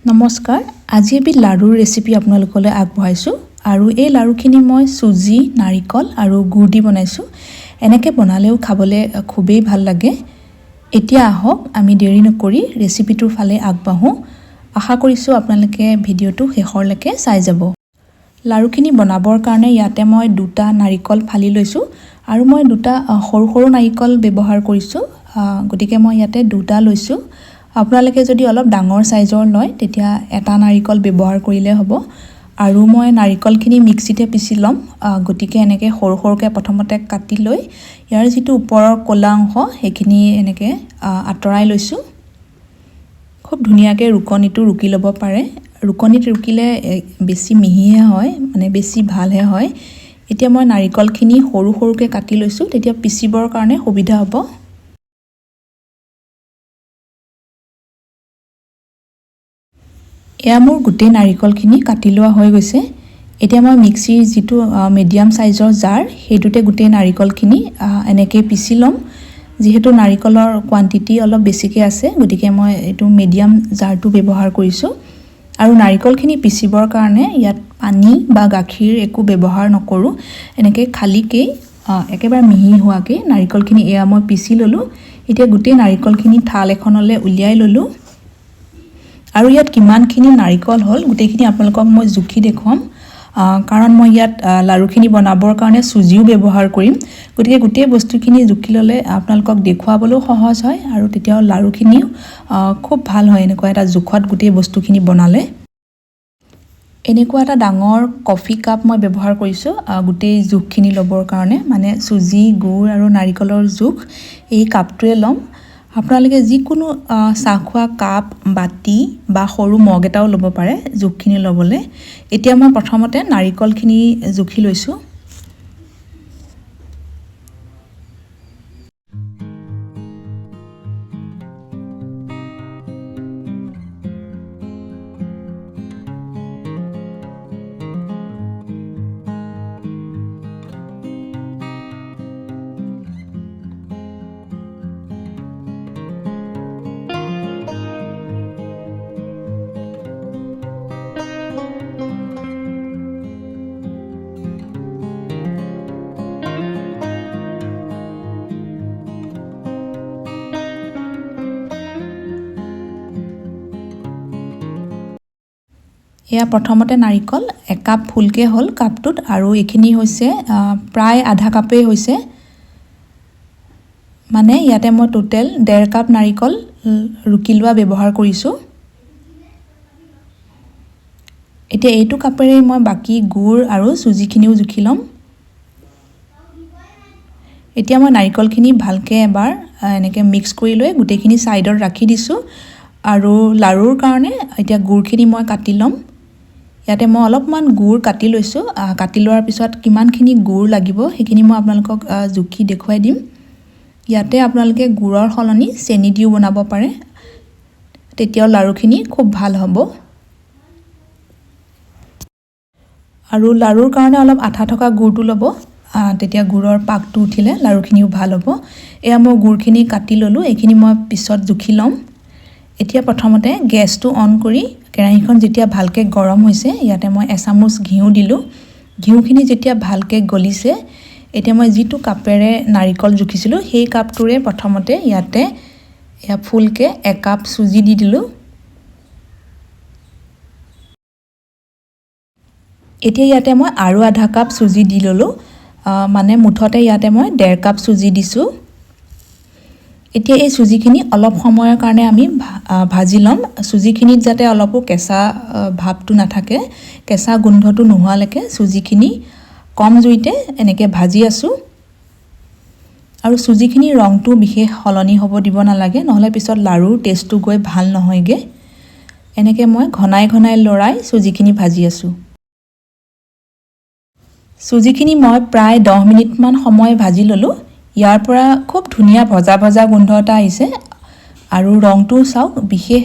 নমস্কাৰ আজি এবিধ লাৰুৰ ৰেচিপি আপোনালোকলৈ আগবঢ়াইছোঁ আৰু এই লাৰুখিনি মই চুজি নাৰিকল আৰু গুড় দি বনাইছোঁ এনেকৈ বনালেও খাবলৈ খুবেই ভাল লাগে এতিয়া আহক আমি দেৰি নকৰি ৰেচিপিটোৰ ফালে আগবাঢ়োঁ আশা কৰিছোঁ আপোনালোকে ভিডিঅ'টো শেষৰলৈকে চাই যাব লাৰুখিনি বনাবৰ কাৰণে ইয়াতে মই দুটা নাৰিকল ফালি লৈছোঁ আৰু মই দুটা সৰু সৰু নাৰিকল ব্যৱহাৰ কৰিছোঁ গতিকে মই ইয়াতে দুটা লৈছোঁ আপোনালোকে যদি অলপ ডাঙৰ সাইজৰ লয় তেতিয়া এটা নাৰিকল ব্যৱহাৰ কৰিলে হ'ব আৰু মই নাৰিকলখিনি মিক্সিতে পিছি লম গতিকে এনেকৈ সৰু সৰুকৈ প্ৰথমতে কাটি লৈ ইয়াৰ যিটো ওপৰৰ কলা অংশ সেইখিনি এনেকৈ আঁতৰাই লৈছোঁ খুব ধুনীয়াকৈ ৰুকনিটো ৰুকি ল'ব পাৰে ৰুকনিত ৰুকিলে বেছি মিহিহে হয় মানে বেছি ভালহে হয় এতিয়া মই নাৰিকলখিনি সৰু সৰুকৈ কাটি লৈছোঁ তেতিয়া পিচিবৰ কাৰণে সুবিধা হ'ব এয়া মোৰ গোটেই নাৰিকলখিনি কাটি লোৱা হৈ গৈছে এতিয়া মই মিক্সিৰ যিটো মিডিয়াম সাইজৰ জাৰ সেইটোতে গোটেই নাৰিকলখিনি এনেকৈ পিচি ল'ম যিহেতু নাৰিকলৰ কোৱান্টিটি অলপ বেছিকৈ আছে গতিকে মই এইটো মিডিয়াম জাৰটো ব্যৱহাৰ কৰিছোঁ আৰু নাৰিকলখিনি পিচিবৰ কাৰণে ইয়াত পানী বা গাখীৰ একো ব্যৱহাৰ নকৰোঁ এনেকৈ খালীকৈ একেবাৰে মিহি হোৱাকৈ নাৰিকলখিনি এয়া মই পিচি ল'লোঁ এতিয়া গোটেই নাৰিকলখিনি থাল এখনলৈ উলিয়াই ল'লোঁ আৰু ইয়াত কিমানখিনি নাৰিকল হ'ল গোটেইখিনি আপোনালোকক মই জুখি দেখুৱাম কাৰণ মই ইয়াত লাৰুখিনি বনাবৰ কাৰণে চুজিও ব্যৱহাৰ কৰিম গতিকে গোটেই বস্তুখিনি জুখি ল'লে আপোনালোকক দেখুৱাবলৈও সহজ হয় আৰু তেতিয়াও লাৰুখিনিও খুব ভাল হয় এনেকুৱা এটা জোখত গোটেই বস্তুখিনি বনালে এনেকুৱা এটা ডাঙৰ কফি কাপ মই ব্যৱহাৰ কৰিছোঁ গোটেই জোখখিনি ল'বৰ কাৰণে মানে চুজি গুড় আৰু নাৰিকলৰ জোখ এই কাপটোৱে ল'ম আপোনালোকে যিকোনো চাহ খোৱা কাপ বাটি বা সৰু মগ এটাও ল'ব পাৰে জোখখিনি ল'বলৈ এতিয়া মই প্ৰথমতে নাৰিকলখিনি জুখি লৈছোঁ এয়া প্ৰথমতে নাৰিকল একাপ ফুলকৈ হ'ল কাপটোত আৰু এইখিনি হৈছে প্ৰায় আধা কাপেই হৈছে মানে ইয়াতে মই টোটেল 1.5 কাপ নাৰিকল ৰুকি লোৱা ব্যৱহাৰ কৰিছোঁ এতিয়া এইটো কাপেৰে মই বাকি গুড় আৰু চুজিখিনিও জুখি ল'ম এতিয়া মই নাৰিকলখিনি ভালকৈ এবাৰ এনেকৈ মিক্স কৰি লৈ গোটেইখিনি সাইডত ৰাখি দিছোঁ আৰু লাৰুৰ কাৰণে এতিয়া গুড়খিনি মই কাটি ল'ম ইয়াতে মই অলপমান গুড় কাটি লৈছোঁ কাটি লোৱাৰ পিছত কিমানখিনি গুড় লাগিব সেইখিনি মই আপোনালোকক জুখি দেখুৱাই দিম ইয়াতে আপোনালোকে গুড়ৰ সলনি চেনি দিও বনাব পাৰে তেতিয়াও লাৰুখিনি খুব ভাল হ'ব আৰু লাৰুৰ কাৰণে অলপ আঠা থকা গুড়টো ল'ব তেতিয়া গুড়ৰ পাকটো উঠিলে লাৰুখিনিও ভাল হ'ব এয়া মই গুড়খিনি কাটি ল'লোঁ এইখিনি মই পিছত জুখি ল'ম এতিয়া প্ৰথমতে গেছটো অন কৰি কেৰাহীখন যেতিয়া ভালকৈ গৰম হৈছে ইয়াতে মই এচামুচ ঘিউ দিলোঁ ঘিউখিনি যেতিয়া ভালকৈ গলিছে এতিয়া মই যিটো কাপেৰে নাৰিকল জুখিছিলোঁ সেই কাপটোৰে প্ৰথমতে ইয়াতে এয়া ফুলকৈ 1 কাপ চুজি দি দিলোঁ এতিয়া ইয়াতে মই আৰু আধা কাপ চুজি দি ল'লোঁ মানে মুঠতে ইয়াতে মই 1.5 কাপ চুজি দিছোঁ এতিয়া এই চুজিখিনি অলপ সময়ৰ কাৰণে আমি ভাজি ল'ম চুজিখিনিত যাতে অলপো কেঁচা ভাৱটো নাথাকে কেঁচা গোন্ধটো নোহোৱালৈকে চুজিখিনি কম জুইতে এনেকৈ ভাজি আছোঁ আৰু চুজিখিনিৰ ৰংটো বিশেষ সলনি হ'ব দিব নালাগে নহ'লে পিছত লাৰুৰ টেষ্টটো গৈ ভাল নহয়গে এনেকৈ মই ঘনাই ঘনাই লৰাই চুজিখিনি ভাজি আছোঁ চুজিখিনি মই প্ৰায় 10 মিনিটমান সময় ভাজি ল'লোঁ ইয়াৰ পৰা খুব ধুনীয়া ভজা ভজা গোন্ধ এটা আহিছে আৰু ৰংটো চাওক বিশেষ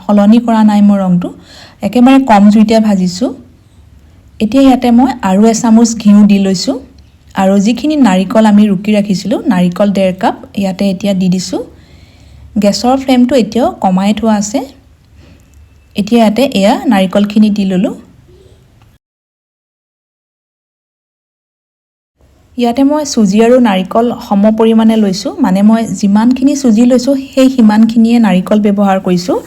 সলনি কৰা নাই মই ৰংটো একেবাৰে কম জুইতে ভাজিছোঁ এতিয়া ইয়াতে মই আৰু এচামুচ ঘিউ দি লৈছোঁ আৰু যিখিনি নাৰিকল আমি ৰুকি ৰাখিছিলোঁ নাৰিকল 1.5 কাপ ইয়াতে এতিয়া দি দিছোঁ গেছৰ ফ্লেমটো এতিয়াও কমাই থোৱা আছে এতিয়া ইয়াতে এয়া নাৰিকলখিনি দি ল'লোঁ। ইয়াতে মই চুজি আৰু নাৰিকল সম পৰিমাণে লৈছোঁ, মানে মই যিমানখিনি চুজি লৈছোঁ সেই সিমানখিনিয়ে নাৰিকল ব্যৱহাৰ কৰিছোঁ।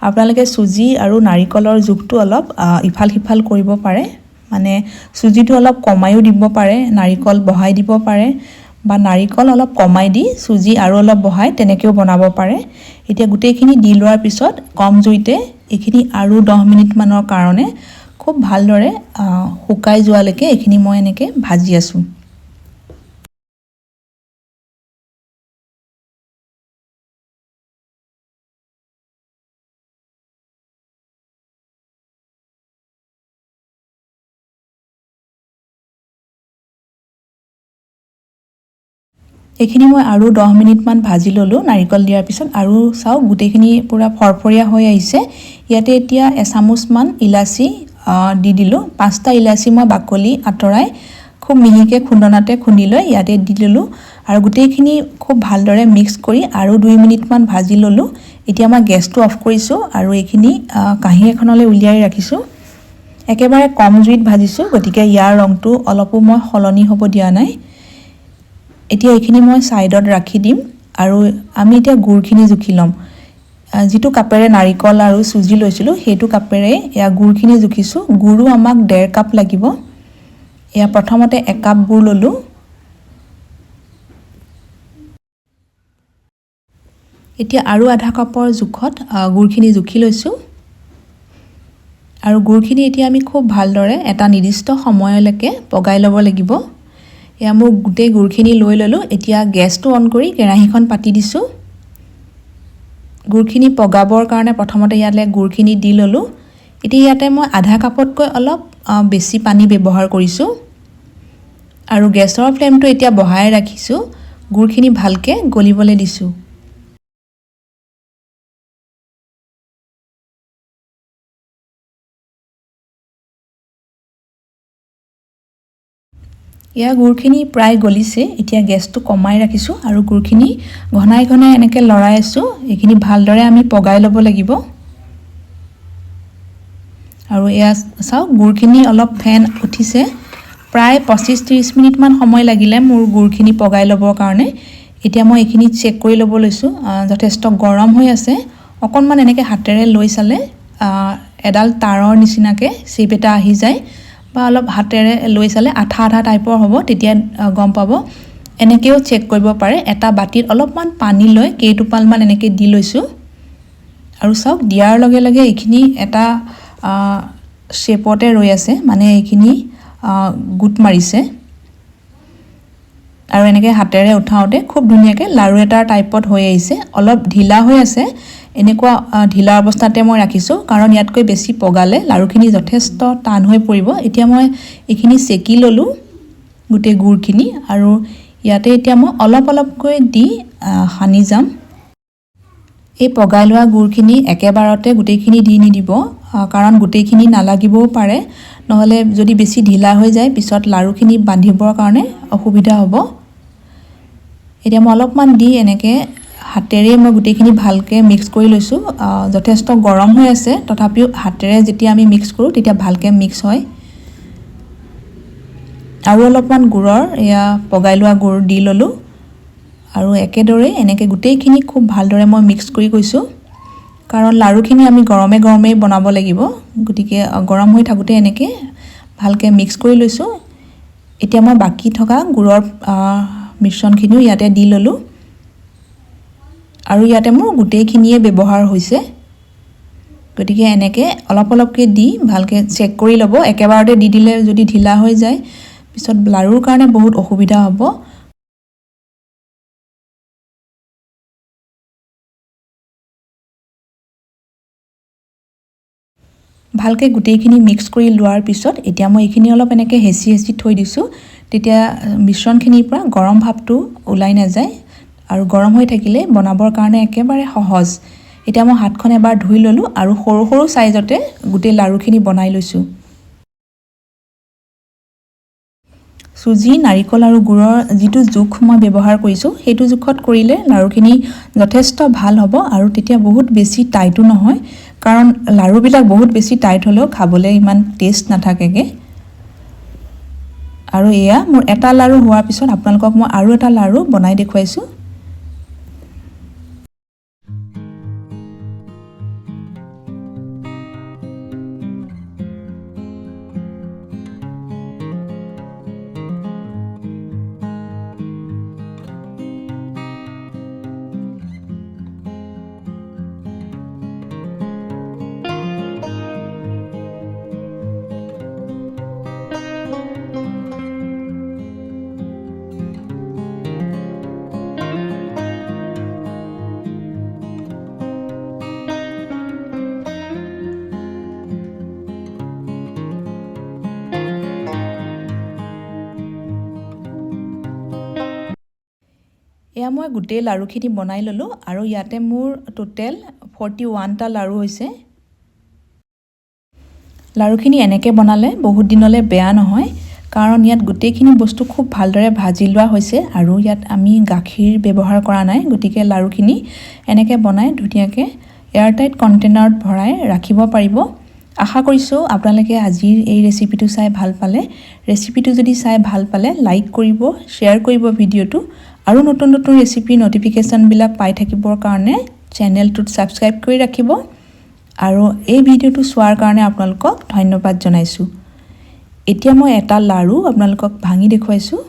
আপোনালোকে চুজি আৰু নাৰিকলৰ জোখটো অলপ ইফাল সিফাল কৰিব পাৰে, মানে চুজিটো অলপ কমায়ো দিব পাৰে, নাৰিকল বঢ়াই দিব পাৰে, বা নাৰিকল অলপ কমাই দি চুজি আৰু অলপ বঢ়াই তেনেকৈও বনাব পাৰে। এতিয়া গোটেইখিনি দি লোৱাৰ পিছত কম জুইতে এইখিনি আৰু 10 মিনিটমানৰ কাৰণে খুব ভালদৰে শুকাই যোৱালৈকে এইখিনি মই এনেকৈ ভাজি আছোঁ। এইখিনি মই আৰু 10 মিনিটমান ভাজি ল'লোঁ নাৰিকল দিয়াৰ পিছত, আৰু চাওক গোটেইখিনি পূৰা ফৰফৰীয়া হৈ আহিছে। ইয়াতে এতিয়া এচামুচমান ইলাচি দি দিলোঁ। 5টা ইলাচি মই বাকলি আঁতৰাই খুব মিহিকৈ খুন্দনাতে খুন্দি লৈ ইয়াতে দি ল'লোঁ, আৰু গোটেইখিনি খুব ভালদৰে মিক্স কৰি আৰু 2 মিনিটমান ভাজি ল'লোঁ। এতিয়া মই গেছটো অফ কৰিছোঁ আৰু এইখিনি কাঁহী এখনলৈ উলিয়াই ৰাখিছোঁ। একেবাৰে কম জুইত ভাজিছোঁ, গতিকে ইয়াৰ ৰংটো অলপো মই সলনি হ'ব দিয়া নাই। এতিয়া এইখিনি মই ছাইডত ৰাখি দিম, আৰু আমি এতিয়া গুড়খিনি জুখি ল'ম। যিটো কাপেৰে নাৰিকল আৰু চুজি লৈছিলোঁ সেইটো কাপেৰে এয়া গুড়খিনি জুখিছোঁ। গুড়ো আমাক 1.5 কাপ লাগিব। এয়া প্ৰথমতে 1 কাপ গুড় ল'লোঁ। এতিয়া আৰু আধা কাপৰ জোখত গুড়খিনি জুখি লৈছোঁ, আৰু গুড়খিনি এতিয়া আমি খুব ভালদৰে এটা নিৰ্দিষ্ট সময়লৈকে পগাই ল'ব লাগিব। এয়া মোৰ গোটেই গুড়খিনি লৈ ল'লোঁ। এতিয়া গেছটো অন কৰি কেৰাহীখন পাতি দিছোঁ। গুড়খিনি পগাবৰ কাৰণে প্ৰথমতে ইয়ালৈ গুড়খিনি দি ল'লোঁ। এতিয়া ইয়াতে মই আধা কাপতকৈ অলপ বেছি পানী ব্যৱহাৰ কৰিছোঁ, আৰু গেছৰ ফ্লেমটো এতিয়া বঢ়াই ৰাখিছোঁ। গুড়খিনি ভালকৈ গলিবলৈ দিছোঁ। এয়া গুড়খিনি প্ৰায় গলিছে। এতিয়া গেছটো কমাই ৰাখিছোঁ আৰু গুড়খিনি ঘনাই ঘনাই এনেকৈ লৰাই আছোঁ। এইখিনি ভালদৰে আমি পগাই ল'ব লাগিব। আৰু এয়া চাওক গুড়খিনি অলপ ফেন উঠিছে। প্ৰায় 25-30 মিনিটমান সময় লাগিলে মোৰ গুড়খিনি পগাই ল'বৰ কাৰণে। এতিয়া মই এইখিনি চেক কৰি ল'ব লৈছোঁ। যথেষ্ট গৰম হৈ আছে। অকণমান এনেকৈ হাতেৰে লৈ চালে এডাল তাৰৰ নিচিনাকৈ চেপ এটা আহি যায়, বা অলপ হাতেৰে লৈ চালে আঠা আঠা টাইপৰ হ'ব, তেতিয়া গম পাব। এনেকৈও চেক কৰিব পাৰে। এটা বাতিত অলপমান পানী লৈ কেইটোপালমান এনেকৈ দি লৈছোঁ, আৰু চাওক দিয়াৰ লগে লগে এইখিনি এটা শ্বেপতে ৰৈ আছে, মানে এইখিনি গোট মাৰিছে, আৰু এনেকৈ হাতেৰে উঠাওঁতে খুব ধুনীয়াকৈ লাৰু এটাৰ টাইপত হৈ আহিছে। অলপ ঢিলা হৈ আছে, এনেকুৱা ঢিলা অৱস্থাতে মই ৰাখিছোঁ, কাৰণ ইয়াতকৈ বেছি পগালে লাৰুখিনি যথেষ্ট টান হৈ পৰিব। এতিয়া মই এইখিনি চেকি ল'লোঁ গোটেই গুড়খিনি, আৰু ইয়াতে এতিয়া মই অলপ অলপকৈ দি সানি যাম। এই পগাই লোৱা গুড়খিনি একেবাৰতে গোটেইখিনি দি নিদিব, কাৰণ গোটেইখিনি নালাগিবও পাৰে। নহ'লে যদি বেছি ঢিলা হৈ যায় পিছত লাৰুখিনি বান্ধিবৰ কাৰণে অসুবিধা হ'ব। এতিয়া মই অলপমান দি এনেকৈ হাতেৰে মই গোটেইখিনি ভালকৈ মিক্স কৰি লৈছোঁ। যথেষ্ট গৰম হৈ আছে, তথাপিও হাতেৰে যেতিয়া আমি মিক্স কৰোঁ তেতিয়া ভালকৈ মিক্স হয়। আৰু অলপমান গুড়ৰ এয়া পগাই লোৱা গুড় দি ল'লোঁ, আৰু একেদৰে এনেকৈ গোটেইখিনি খুব ভালদৰে মই মিক্স কৰি গৈছোঁ, কাৰণ লাৰুখিনি আমি গৰমে গৰমেই বনাব লাগিব। গতিকে গৰম হৈ থাকোঁতে এনেকৈ ভালকৈ মিক্স কৰি লৈছোঁ। এতিয়া মই বাকী থকা গুড়ৰ মিশ্ৰণখিনিও ইয়াতে দি ল'লোঁ, আৰু ইয়াতে মোৰ গোটেইখিনিয়ে ব্যৱহাৰ হৈছে। গতিকে এনেকৈ অলপ অলপকৈ দি ভালকৈ চেক কৰি ল'ব। একেবাৰতে দি দিলে যদি ঢিলা হৈ যায় পিছত লাৰুৰ কাৰণে বহুত অসুবিধা হ'ব। ভালকৈ গোটেইখিনি মিক্স কৰি লোৱাৰ পিছত এতিয়া মই এইখিনি অলপ এনেকৈ হেঁচি হেঁচি থৈ দিছোঁ, তেতিয়া মিশ্ৰণখিনিৰ পৰা গৰম ভাৱটো ওলাই নাযায়, আৰু গৰম হৈ থাকিলে বনাবৰ কাৰণে একেবাৰে সহজ। এতিয়া মই হাতখন এবাৰ ধুই ল'লোঁ, আৰু সৰু সৰু চাইজতে গোটেই লাৰুখিনি বনাই লৈছোঁ। চুজি, নাৰিকল আৰু গুড়ৰ যিটো জোখ মই ব্যৱহাৰ কৰিছোঁ সেইটো জোখত কৰিলে লাৰুখিনি যথেষ্ট ভাল হ'ব, আৰু তেতিয়া বহুত বেছি টাইটো নহয়, কাৰণ লাৰুবিলাক বহুত বেছি টাইট হ'লেও খাবলৈ ইমান টেষ্ট নাথাকেগে আৰু এয়া মোৰ এটা লাৰু হোৱাৰ পিছত আপোনালোকক মই আৰু এটা লাৰু বনাই দেখুৱাইছোঁ এয়া মই গোটেই লাৰুখিনি বনাই ল'লোঁ আৰু ইয়াতে মোৰ টোটেল 41টা লাৰু হৈছে লাৰুখিনি এনেকৈ বনালে বহুত দিনলৈ বেয়া নহয় কাৰণ ইয়াত গোটেইখিনি বস্তু খুব ভালদৰে ভাজি লোৱা হৈছে আৰু ইয়াত আমি গাখীৰ ব্যৱহাৰ কৰা নাই গতিকে লাৰুখিনি এনেকৈ বনাই ধুনীয়াকৈ এয়াৰটাইট কণ্টেইনাৰত ভৰাই ৰাখিব পাৰিব আশা কৰিছোঁ আপোনালোকে আজিৰ এই ৰেচিপিটো চাই ভাল পালে ৰেচিপিটো যদি চাই ভাল পালে লাইক কৰিব শ্বেয়াৰ কৰিব ভিডিঅ'টো আৰু নতুন নতুন ৰেচিপি নটিফিকেশ্যনবিলাক পাই থাকিবৰ কাৰণে চেনেলটোত ছাবস্ক্ৰাইব কৰি ৰাখিব আৰু এই ভিডিঅ'টো চোৱাৰ কাৰণে আপোনালোকক ধন্যবাদ জনাইছোঁ এতিয়া মই এটা লাৰু আপোনালোকক ভাঙি দেখুৱাইছোঁ